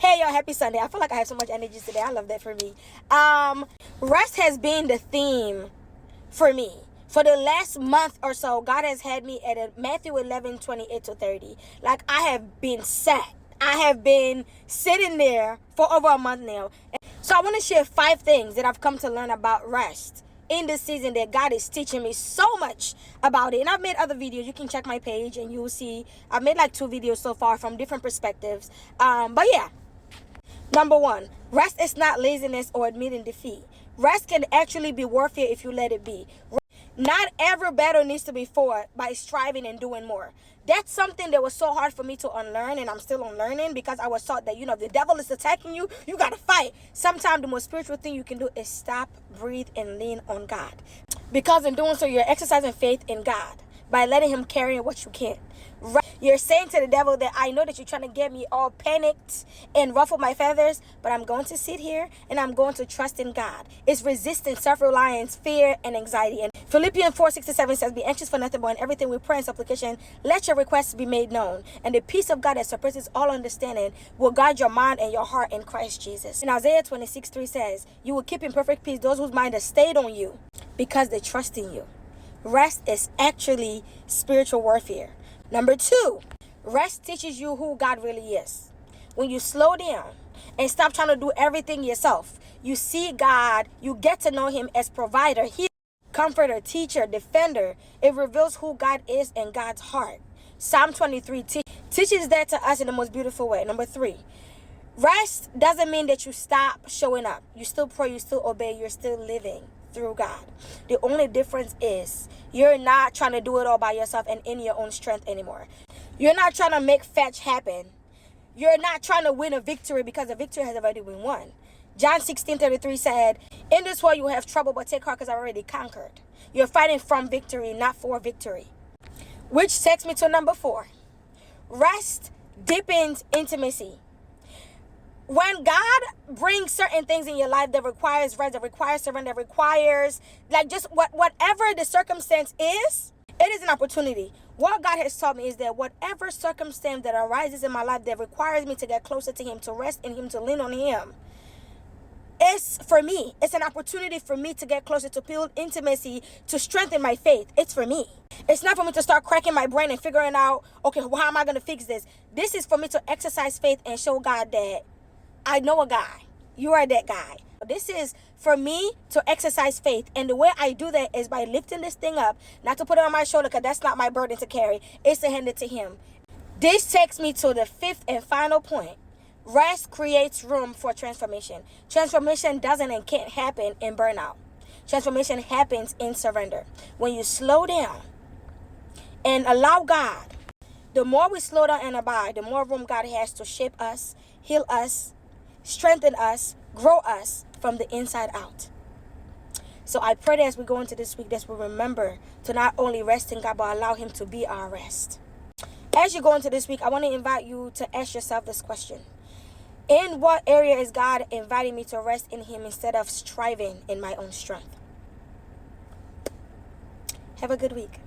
Hey, y'all, happy Sunday. I feel like I have so much energy today. I love that for me. Rest has been the theme for me. For the last month or so, God has had me at a Matthew 11:28-30. Like, I have been sat. I have been sitting there for over a month now. So I want to share 5 things that I've come to learn about rest in this season that God is teaching me so much about it. And I've made other videos. You can check my page and you will see I've made like 2 videos so far from different perspectives. But yeah. Number 1, rest is not laziness or admitting defeat. Rest can actually be warfare if you let it be. Not every battle needs to be fought by striving and doing more. That's something that was so hard for me to unlearn, and I'm still unlearning, because I was taught that, if the devil is attacking you, you got to fight. Sometimes the most spiritual thing you can do is stop, breathe, and lean on God. Because in doing so, you're exercising faith in God by letting him carry what you can. You're saying to the devil that I know that you're trying to get me all panicked and ruffle my feathers, but I'm going to sit here and I'm going to trust in God. It's resisting self-reliance, fear, and anxiety. And Philippians 4:6-7 says, be anxious for nothing, but in everything with prayer and supplication, let your requests be made known. And the peace of God that surpasses all understanding will guard your mind and your heart in Christ Jesus. And Isaiah 26:3 says, you will keep in perfect peace those whose mind is stayed on you because they trust in you. Rest is actually spiritual warfare. Number 2, rest teaches you who God really is. When you slow down and stop trying to do everything yourself, you see God, you get to know him as provider, healer, comforter, teacher, defender. It reveals who God is and God's heart. Psalm 23 teaches that to us in the most beautiful way. Number 3, rest doesn't mean that you stop showing up. You still pray, you still obey, you're still living through God. The only difference is you're not trying to do it all by yourself and in your own strength anymore. You're not trying to make fetch happen. You're not trying to win a victory because the victory has already been won. John 16:33 said, in this world you will have trouble, but take heart because I've already conquered. You're fighting from victory, not for victory. Which takes me to number 4. Rest deepens intimacy. When God brings certain things in your life that requires rest, that requires surrender, that requires just whatever the circumstance is, it is an opportunity. What God has taught me is that whatever circumstance that arises in my life that requires me to get closer to him, to rest in him, to lean on him, it's for me. It's an opportunity for me to get closer, to build intimacy, to strengthen my faith. It's for me. It's not for me to start cracking my brain and figuring out, okay, how am I going to fix this? This is for me to exercise faith and show God that I know a guy. You are that guy. This is for me to exercise faith. And the way I do that is by lifting this thing up, not to put it on my shoulder because that's not my burden to carry. It's to hand it to him. This takes me to the 5th and final point. Rest creates room for transformation. Transformation doesn't and can't happen in burnout. Transformation happens in surrender. When you slow down and allow God, the more we slow down and abide, the more room God has to shape us, heal us, strengthen us, grow us from the inside out. So I pray that as we go into this week, that we remember to not only rest in God, but allow him to be our rest. As you go into this week, I want to invite you to ask yourself this question. In what area is God inviting me to rest in him instead of striving in my own strength? Have a good week.